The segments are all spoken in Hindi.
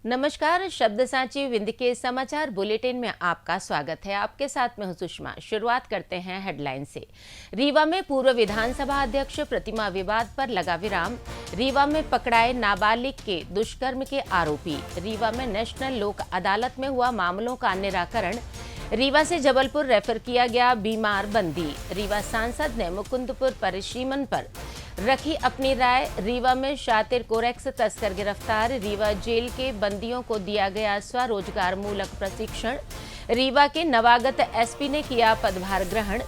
नमस्कार। शब्द सांची विंध्य के समाचार बुलेटिन में आपका स्वागत है। आपके साथ में हूं सुषमा। शुरुआत करते हैं हेडलाइन से। रीवा में पूर्व विधानसभा अध्यक्ष प्रतिमा विवाद पर लगा विराम। रीवा में पकड़ाए नाबालिग के दुष्कर्म के आरोपी। रीवा में नेशनल लोक अदालत में हुआ मामलों का निराकरण। रीवा से जबलपुर रेफर किया गया बीमार बंदी। रीवा सांसद ने मुकुंदपुर परिसीमन पर रखी अपनी राय। रीवा में शातिर कोरेक्स तस्कर गिरफ्तार। रीवा जेल के बंदियों को दिया गया स्वरोजगार मूलक प्रशिक्षण। रीवा के नवागत एसपी ने किया पदभार ग्रहण।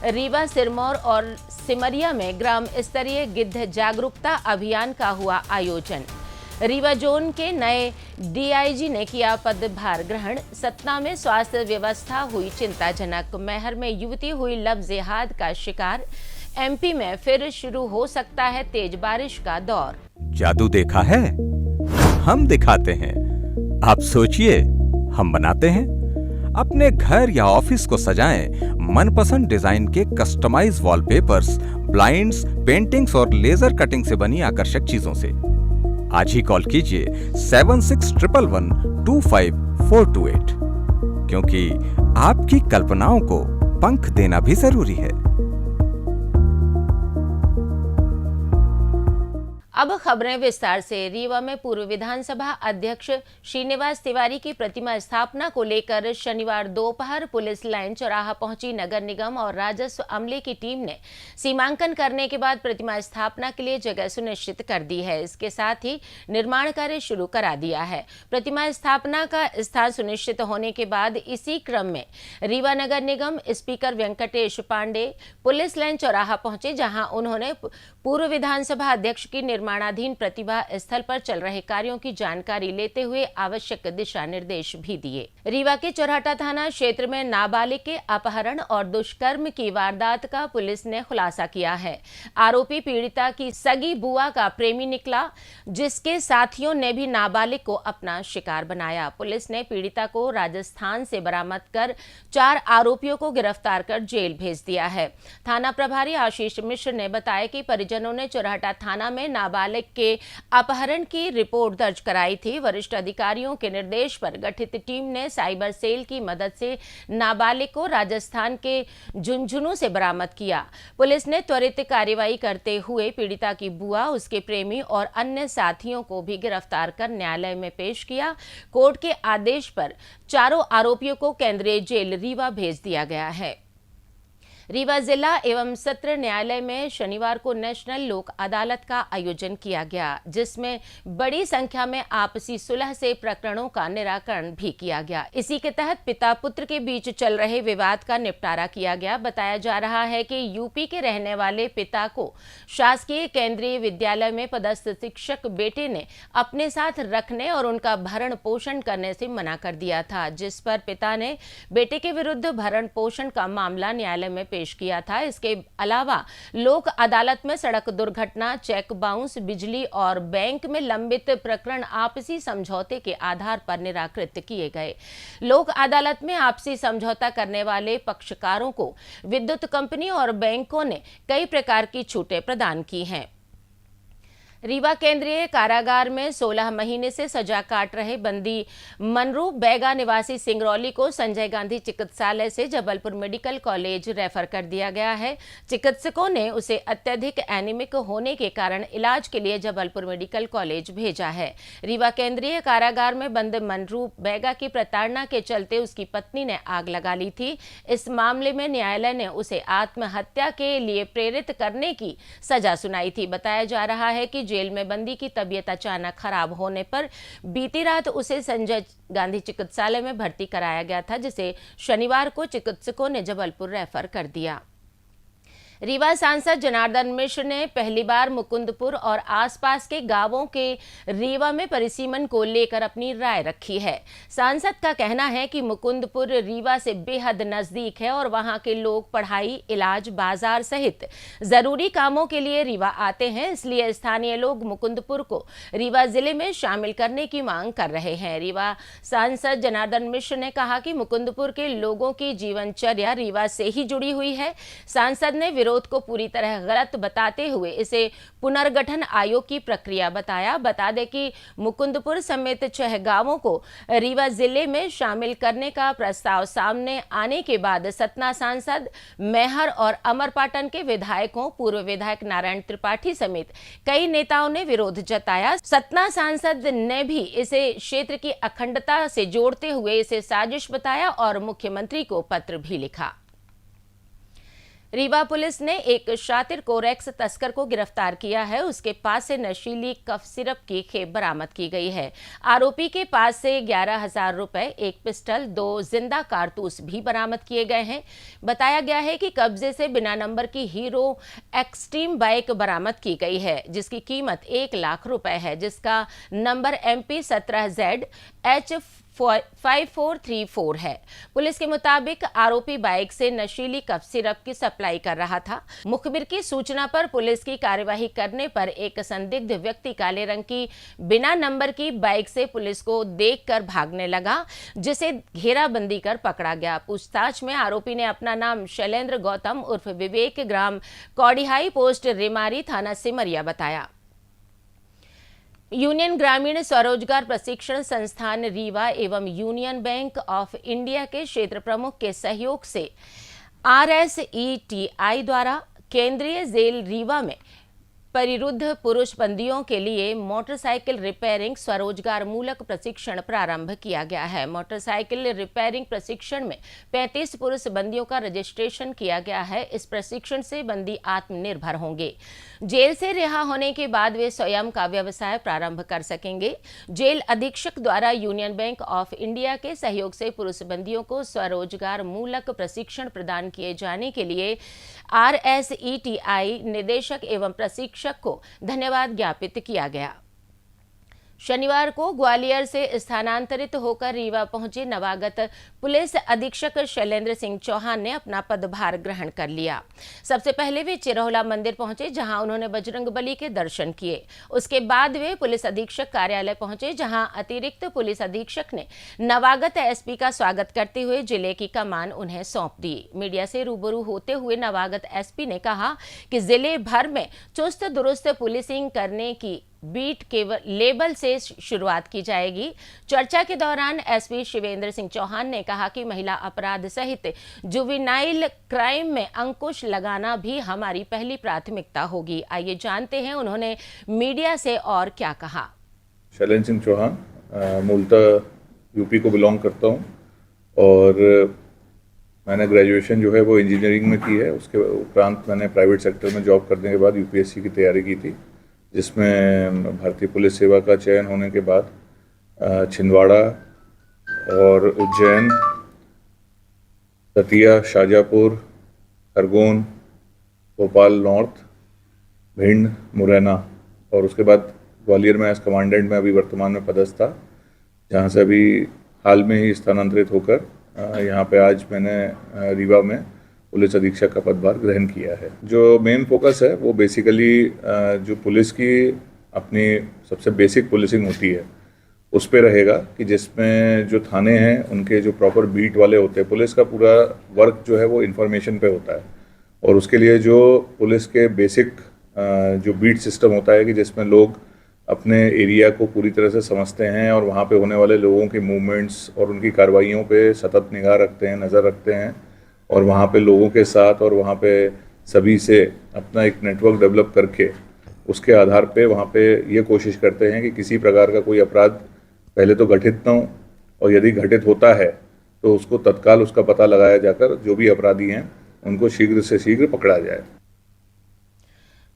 रीवा, सिरमौर और सिमरिया में ग्राम स्तरीय गिद्ध जागरूकता अभियान का हुआ आयोजन। रीवा जोन के नए डीआईजी ने किया पदभार ग्रहण। सतना में स्वास्थ्य व्यवस्था हुई चिंताजनक। मैहर में युवती हुई लव जिहाद का शिकार। एमपी में फिर शुरू हो सकता है तेज बारिश का दौर। जादू देखा है, हम दिखाते हैं। आप सोचिए, हम बनाते हैं। अपने घर या ऑफिस को सजाएं मनपसंद डिजाइन के कस्टमाइज वॉलपेपर्स, ब्लाइंड्स, पेंटिंग्स और लेजर कटिंग से बनी आकर्षक चीजों से। आज ही कॉल कीजिए 7611125428, क्योंकि आपकी कल्पनाओं को पंख देना भी जरूरी है। अब खबरें विस्तार से। रीवा में पूर्व विधानसभा अध्यक्ष श्रीनिवास तिवारी की प्रतिमा स्थापना को लेकर शनिवार दोपहर पुलिस लाइन चौराहा पहुंची नगर निगम और राजस्व अमले की टीम ने सीमांकन करने के बाद प्रतिमा स्थापना के लिए जगह सुनिश्चित कर दी है। इसके साथ ही निर्माण कार्य शुरू करा दिया है। प्रतिमा स्थापना का स्थान सुनिश्चित होने के बाद इसी क्रम में रीवा नगर निगम speaker Venkatesh Pandey police line चौराहा पहुंचे, जहां उन्होंने पूर्व विधानसभा अध्यक्ष की निर्माणाधीन प्रतिभा स्थल पर चल रहे कार्यों की जानकारी लेते हुए आवश्यक दिशा निर्देश भी दिए। रीवा के चौराहा थाना क्षेत्र में नाबालिग के अपहरण और दुष्कर्म की वारदात का पुलिस ने खुलासा किया है। आरोपी पीड़िता की सगी बुआ का प्रेमी निकला, जिसके साथियों ने भी नाबालिग को अपना शिकार बनाया। पुलिस ने पीड़िता को राजस्थान से बरामद कर 4 आरोपियों को गिरफ्तार कर जेल भेज दिया है। थाना प्रभारी आशीष मिश्र ने बताया कि परिजनों ने चौराहा थाना में नाबालिग के अपहरण की रिपोर्ट दर्ज कराई थी। वरिष्ठ अधिकारियों के निर्देश पर गठित टीम ने साइबर सेल की मदद से नाबालिग को राजस्थान के झुंझुनू से बरामद किया। पुलिस ने त्वरित कार्रवाई करते हुए पीड़िता की बुआ, उसके प्रेमी और अन्य साथियों को भी गिरफ्तार कर न्यायालय में पेश किया। कोर्ट के आदेश पर चारों आरोपियों को केंद्रीय जेल रीवा भेज दिया गया है। रीवा जिला एवं सत्र न्यायालय में शनिवार को नेशनल लोक अदालत का आयोजन किया गया, जिसमें बड़ी संख्या में आपसी सुलह से प्रकरणों का निराकरण भी किया गया। इसी के तहत पिता पुत्र के बीच चल रहे विवाद का निपटारा किया गया। बताया जा रहा है कि यूपी के रहने वाले पिता को शासकीय केंद्रीय विद्यालय में पदस्थ शिक्षक बेटे ने अपने साथ रखने और उनका भरण पोषण करने से मना कर दिया था, जिस पर पिता ने बेटे के विरुद्ध भरण पोषण का मामला न्यायालय में पेश किया था। इसके अलावा लोक अदालत में सड़क दुर्घटना, चेक बाउंस, बिजली और बैंक में लंबित प्रकरण आपसी समझौते के आधार पर निराकृत किए गए। लोक अदालत में आपसी समझौता करने वाले पक्षकारों को विद्युत कंपनी और बैंकों ने कई प्रकार की छूटें प्रदान की हैं। रीवा केंद्रीय कारागार में 16 महीने से सजा काट रहे बंदी मनरूप बैगा निवासी सिंगरौली को संजय गांधी चिकित्सालय से जबलपुर मेडिकल कॉलेज रेफर कर दिया गया है। चिकित्सकों ने उसे अत्यधिक एनीमिक होने के कारण इलाज के लिए जबलपुर मेडिकल कॉलेज भेजा है। रीवा केंद्रीय कारागार में बंद मनरूप बैगा की प्रताड़ना के चलते उसकी पत्नी ने आग लगा ली थी। इस मामले में न्यायालय ने उसे आत्महत्या के लिए प्रेरित करने की सजा सुनाई थी। बताया जा रहा है कि जेल में बंदी की तबीयत अचानक खराब होने पर बीती रात उसे संजय गांधी चिकित्सालय में भर्ती कराया गया था, जिसे शनिवार को चिकित्सकों ने जबलपुर रेफर कर दिया। रीवा सांसद जनार्दन मिश्र ने पहली बार मुकुंदपुर और आसपास के गांवों के रीवा में परिसीमन को लेकर अपनी राय रखी है। सांसद का कहना है कि मुकुंदपुर रीवा से बेहद नजदीक है और वहां के लोग पढ़ाई, इलाज, बाजार सहित जरूरी कामों के लिए रीवा आते हैं। इसलिए स्थानीय लोग मुकुंदपुर को रीवा जिले में शामिल करने की मांग कर रहे हैं। रीवा सांसद जनार्दन मिश्र ने कहा कि मुकुंदपुर के लोगों की जीवनचर्या रीवा से ही जुड़ी हुई है। सांसद ने विरोध को पूरी तरह गलत बताते हुए इसे पुनर्गठन आयोग की प्रक्रिया बताया। बता दें कि मुकुंदपुर समेत 6 गांवों को रीवा जिले में शामिल करने का प्रस्ताव सामने आने के बाद सतना सांसद मेहर और अमरपाटन के विधायकों, पूर्व विधायक नारायण त्रिपाठी समेत कई नेताओं ने विरोध जताया। सतना सांसद ने भी इसे क्षेत्र की अखंडता से जोड़ते हुए इसे साजिश बताया और मुख्यमंत्री को पत्र भी लिखा। रीवा पुलिस ने एक शातिर कोरेक्स तस्कर को गिरफ्तार किया है। उसके पास से नशीली कफ सिरप की खेप बरामद की गई है। आरोपी के पास से 11,000 रुपए, एक पिस्टल, 2 जिंदा कारतूस भी बरामद किए गए हैं। बताया गया है कि कब्जे से बिना नंबर की हीरो एक्सट्रीम बाइक बरामद की गई है, जिसकी कीमत 1 लाख रुपए है, जिसका नंबर MP 17ZH 5434 है। पुलिस के मुताबिक आरोपी बाइक से नशीली कफ सिरप की सप्लाई कर रहा था। मुखबिर की सूचना पर पुलिस की कार्यवाही करने पर एक संदिग्ध व्यक्ति काले रंग की बिना नंबर की बाइक से पुलिस को देखकर भागने लगा, जिसे घेराबंदी कर पकड़ा गया। पूछताछ में आरोपी ने अपना नाम शैलेंद्र गौतम उर्फ विवेक, ग्राम कौडिहाई, पोस्ट रेमारी, थाना सिमरिया बताया। यूनियन ग्रामीण स्वरोजगार प्रशिक्षण संस्थान रीवा एवं यूनियन बैंक ऑफ इंडिया के क्षेत्र प्रमुख के सहयोग से RSETI द्वारा केंद्रीय जेल रीवा में परिरुद्ध पुरुष बंदियों के लिए मोटरसाइकिल रिपेयरिंग स्वरोजगार मूलक प्रशिक्षण प्रारंभ किया गया है। मोटरसाइकिल रिपेयरिंग प्रशिक्षण में 35 पुरुष बंदियों का रजिस्ट्रेशन किया गया है। इस प्रशिक्षण से बंदी आत्मनिर्भर होंगे। जेल से रिहा होने के बाद वे स्वयं का व्यवसाय प्रारंभ कर सकेंगे। जेल अधीक्षक द्वारा यूनियन बैंक ऑफ इंडिया के सहयोग से पुरुष बंदियों को स्वरोजगार मूलक प्रशिक्षण प्रदान किए जाने के लिए RSETI निदेशक एवं प्रशिक्षक को धन्यवाद ज्ञापित किया गया। शनिवार को ग्वालियर से स्थानांतरित होकर रीवा पहुंचे नवागत पुलिस अधीक्षक शैलेंद्र सिंह चौहान ने अपना पदभार ग्रहण कर लिया। सबसे पहले वे चिरौला मंदिर पहुंचे, जहां उन्होंने बजरंगबली के दर्शन किए। उसके बाद वे पुलिस अधीक्षक कार्यालय पहुंचे, जहां अतिरिक्त पुलिस अधीक्षक ने नवागत SP का स्वागत करते हुए जिले की कमान उन्हें सौंप दी। मीडिया से रूबरू होते हुए नवागत SP ने कहा कि जिले भर में चुस्त दुरुस्त पुलिसिंग करने की बीट केवल लेबल से शुरुआत की जाएगी। चर्चा के दौरान SP शिवेंद्र सिंह चौहान ने कहा कि महिला अपराध सहित जुवेनाइल क्राइम में अंकुश लगाना भी हमारी पहली प्राथमिकता होगी। आइए जानते हैं उन्होंने मीडिया से और क्या कहा। शैलेंद्र सिंह चौहान, मूलतः UP को बिलोंग करता हूं और मैंने ग्रेजुएशन जो है वो इंजीनियरिंग में की है। उसके उपरांत मैंने प्राइवेट सेक्टर में जॉब करने के बाद UPSC की तैयारी की थी, जिसमें भारतीय पुलिस सेवा का चयन होने के बाद छिंदवाड़ा और उज्जैन, दतिया, शाजापुर, खरगोन, भोपाल नॉर्थ, भिंड, मुरैना और उसके बाद ग्वालियर में एज कमांडेंट में अभी वर्तमान में पदस्थ था, जहाँ से अभी हाल में ही स्थानांतरित होकर यहाँ पे आज मैंने रीवा में पुलिस अधीक्षक का पदभार ग्रहण किया है। जो मेन फोकस है वो बेसिकली जो पुलिस की अपनी सबसे बेसिक पुलिसिंग होती है उस पे रहेगा, कि जिसमें जो थाने हैं उनके जो प्रॉपर बीट वाले होते हैं, पुलिस का पूरा वर्क जो है वो इन्फॉर्मेशन पे होता है और उसके लिए जो पुलिस के बेसिक जो बीट सिस्टम होता है कि जिसमें लोग अपने एरिया को पूरी तरह से समझते हैं और वहाँ पे होने वाले लोगों के मूवमेंट्स और उनकी कार्रवाइयों पे सतत निगाह रखते हैं, नज़र रखते हैं और वहाँ पे लोगों के साथ और वहाँ पे सभी से अपना एक नेटवर्क डेवलप करके उसके आधार पे वहाँ पे ये कोशिश करते हैं कि किसी प्रकार का कोई अपराध पहले तो घटित ना हो और यदि घटित होता है तो उसको तत्काल उसका पता लगाया जाकर जो भी अपराधी हैं उनको शीघ्र से शीघ्र पकड़ा जाए।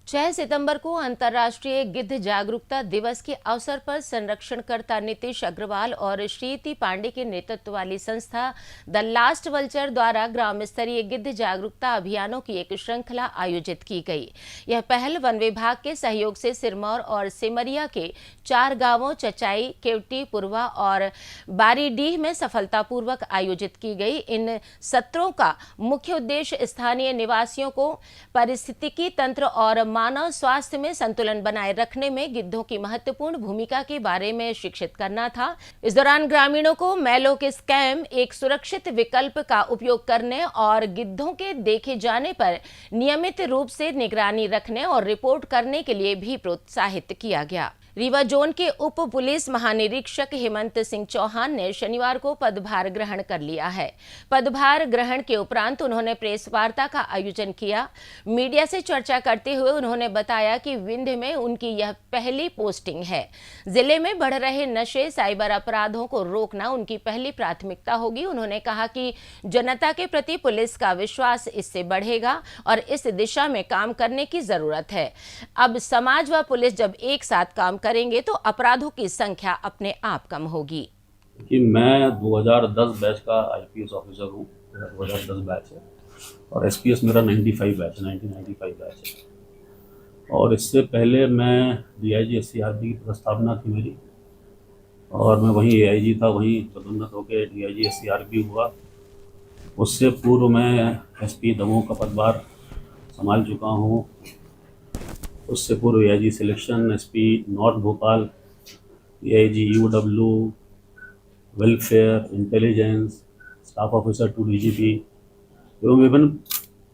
6 सितंबर को अंतर्राष्ट्रीय गिद्ध जागरूकता दिवस के अवसर पर संरक्षणकर्ता नीतीश अग्रवाल और श्रीति पांडे के नेतृत्व वाली संस्था द लास्ट वल्चर द्वारा ग्राम स्तरीय गिद्ध जागरूकता अभियानों की एक श्रृंखला आयोजित की गई। यह पहल वन विभाग के सहयोग से सिरमौर और सिमरिया के 4 गांवों चचाई, केवटी, पुरवा और बारीडीह में सफलतापूर्वक आयोजित की गई। इन सत्रों का मुख्य उद्देश्य स्थानीय निवासियों को पारिस्थितिकी तंत्र और मानव स्वास्थ्य में संतुलन बनाए रखने में गिद्धों की महत्वपूर्ण भूमिका के बारे में शिक्षित करना था। इस दौरान ग्रामीणों को मैलो के स्कैम एक सुरक्षित विकल्प का उपयोग करने और गिद्धों के देखे जाने पर नियमित रूप से निगरानी रखने और रिपोर्ट करने के लिए भी प्रोत्साहित किया गया। रीवा जोन के उप पुलिस महानिरीक्षक हेमंत सिंह चौहान ने शनिवार को पदभार ग्रहण कर लिया है। पदभार ग्रहण के उपरांत उन्होंने प्रेस वार्ता का आयोजन किया। मीडिया से चर्चा करते हुए उन्होंने बताया कि विंध्य में उनकी यह पहली पोस्टिंग है। जिले में बढ़ रहे नशे, साइबर अपराधों को रोकना उनकी पहली प्राथमिकता होगी। उन्होंने कहा कि जनता के प्रति पुलिस का विश्वास इससे बढ़ेगा और इस दिशा में काम करने की जरूरत है। अब समाज व पुलिस जब एक साथ काम करेंगे तो अपराधों की संख्या अपने आप कम होगी। कि मैं 2010 बैच का आईपीएस ऑफिसर हूँ, 2010 बैच है, और एसपीएस मेरा 1995 बैच है। और इससे पहले मैं डीआईजी एससीआरबी की प्रस्तावना थी मेरी, और मैं वहीं एआईजी था, वहीं पदोन्नत होकर डीआईजी एससीआरबी हुआ। उससे पूर्व मैं एसपी दमोह का पदभार संभाल चुका हूँ। उससे पूर्व AIG selection, SP north Bhopal, AIG UW, welfare, intelligence, staff officer to DGP एवं विभिन्न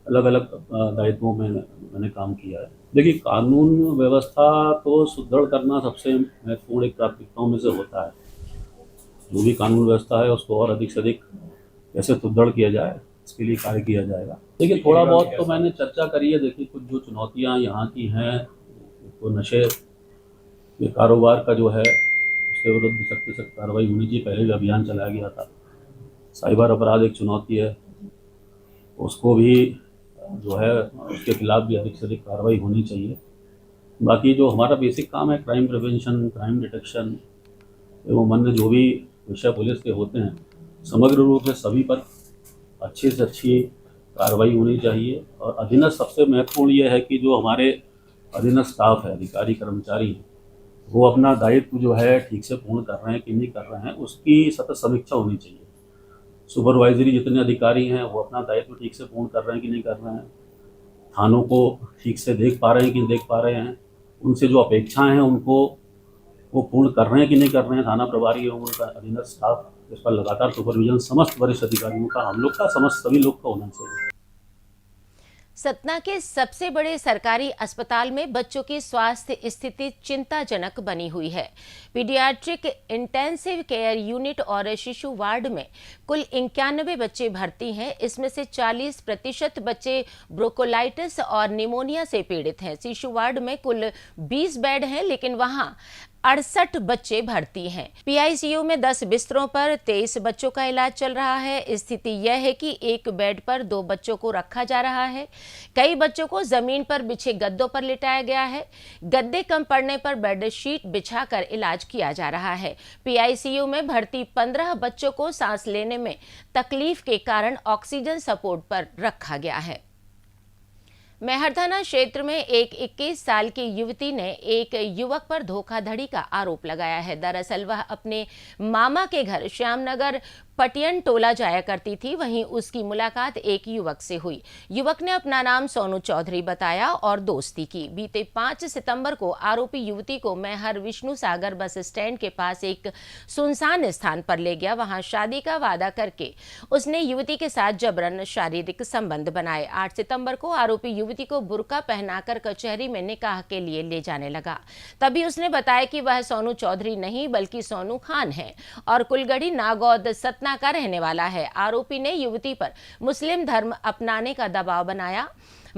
अलग अलग दायित्वों में मैंने काम किया है। देखिए, कानून व्यवस्था तो सुदृढ़ करना सबसे महत्वपूर्ण एक प्राथमिकताओं में से होता है। जो भी कानून व्यवस्था है उसको और अधिक से अधिक कैसे सुदृढ़ किया जाए, इसके लिए कार्य किया जाएगा। देखिए, थोड़ा बहुत तो मैंने चर्चा करी है। देखिए, कुछ जो चुनौतियां यहाँ की हैं, तो नशे के कारोबार का जो है उसके विरुद्ध सख्त से सख्त कार्रवाई होनी चाहिए। पहले भी अभियान चलाया गया था। साइबर अपराध एक चुनौती है, उसको भी जो है उसके खिलाफ भी अधिक से अधिक कार्रवाई होनी चाहिए। बाकी जो हमारा बेसिक काम है, क्राइम प्रिवेंशन, क्राइम डिटेक्शन एवं अन्य जो भी विषय पुलिस के होते हैं, समग्र रूप से सभी पर अच्छी से अच्छी कार्रवाई होनी चाहिए। और अधीनस्थ, सबसे महत्वपूर्ण ये है कि जो हमारे अधीनस्थ स्टाफ है, अधिकारी कर्मचारी हैं, वो अपना दायित्व जो है ठीक से पूर्ण कर रहे हैं कि नहीं कर रहे हैं, उसकी सतत समीक्षा होनी चाहिए। सुपरवाइजरी जितने अधिकारी हैं वो अपना दायित्व ठीक से पूर्ण कर रहे हैं कि नहीं कर रहे हैं, थानों को ठीक से देख पा रहे हैं कि नहीं देख पा रहे हैं, उनसे जो अपेक्षाएं हैं उनको वो पूर्ण कर रहे हैं कि नहीं कर रहे हैं। थाना प्रभारी एवं उनका अधीनस्थ स्टाफ, इस पर लगातार सुपरविजन समस्त वरिष्ठ अधिकारियों का, हम लोग का, समस्त सभी लोग का होना चाहिए। सतना के सबसे बड़े सरकारी अस्पताल में बच्चों की स्वास्थ्य स्थिति चिंताजनक बनी हुई है। पीडियाट्रिक इंटेंसिव केयर यूनिट और शिशु वार्ड में कुल 91 बच्चे भर्ती हैं। इसमें से 40% बच्चे ब्रोंकोलाइटिस और निमोनिया से पीड़ित हैं। शिशु वार्ड में कुल 20 बेड हैं, लेकिन वहां 68 बच्चे भर्ती हैं। पीआईसीयू में 10 बिस्तरों पर 23 बच्चों का इलाज चल रहा है। स्थिति यह है कि एक बेड पर 2 बच्चों को रखा जा रहा है। कई बच्चों को जमीन पर बिछे गद्दों पर लिटाया गया है। गद्दे कम पड़ने पर बेडशीट बिछाकर इलाज किया जा रहा है। पीआईसीयू में भर्ती 15 बच्चों को सांस लेने में तकलीफ के कारण ऑक्सीजन सपोर्ट पर रखा गया है। मेहरथाना क्षेत्र में एक 21 साल की युवती ने एक युवक पर धोखाधड़ी का आरोप लगाया है। दरअसल वह अपने मामा के घर श्यामनगर पटियन टोला जाया करती थी। वहीं उसकी मुलाकात एक युवक से हुई। युवक ने अपना नाम सोनू चौधरी बताया और दोस्ती की। बीते 5 सितंबर को आरोपी युवती को मैहर विष्णु सागर बस स्टैंड के पास एक सुनसान स्थान पर ले गया। वहां शादी का वादा करके उसने युवती के साथ जबरन शारीरिक संबंध बनाए। 8 सितंबर को आरोपी युवती को बुर्का पहनाकर कचहरी में निकाह के लिए ले जाने लगा। तभी उसने बताया कि वह सोनू चौधरी नहीं बल्कि सोनू खान है और कुलगढ़ी नागौद सतना का रहने वाला है। आरोपी ने युवती पर मुस्लिम धर्म अपनाने का दबाव बनाया।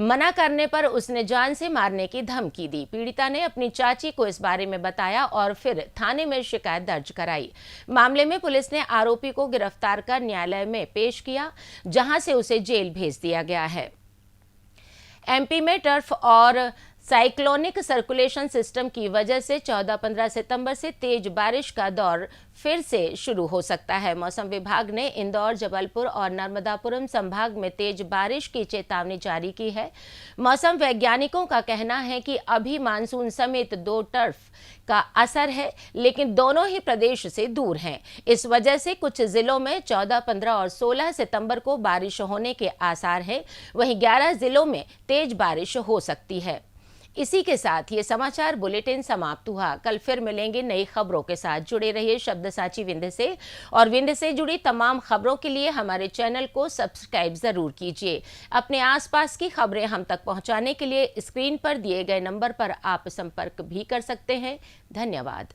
मना करने पर उसने जान से मारने की धमकी दी। पीड़िता ने अपनी चाची को इस बारे में बताया और फिर थाने में शिकायत दर्ज कराई। मामले में पुलिस ने आरोपी को गिरफ्तार कर न्यायालय में पेश किया, जहां से उसे जेल भेज दिया गया है। एमपी में टर्फ और साइक्लोनिक सर्कुलेशन सिस्टम की वजह से 14-15 सितंबर से तेज बारिश का दौर फिर से शुरू हो सकता है। मौसम विभाग ने इंदौर, जबलपुर और नर्मदापुरम संभाग में तेज बारिश की चेतावनी जारी की है। मौसम वैज्ञानिकों का कहना है कि अभी मानसून समेत 2 टर्फ का असर है, लेकिन दोनों ही प्रदेश से दूर हैं। इस वजह से कुछ जिलों में 14, 15 और 16 सितंबर को बारिश होने के आसार हैं। वहीं 11 जिलों में तेज बारिश हो सकती है। इसी के साथ ये समाचार बुलेटिन समाप्त हुआ। कल फिर मिलेंगे नई खबरों के साथ। जुड़े रहिए शब्दसाची विंध्य से, और विंध्य से जुड़ी तमाम खबरों के लिए हमारे चैनल को सब्सक्राइब जरूर कीजिए। अपने आसपास की खबरें हम तक पहुंचाने के लिए स्क्रीन पर दिए गए नंबर पर आप संपर्क भी कर सकते हैं। धन्यवाद।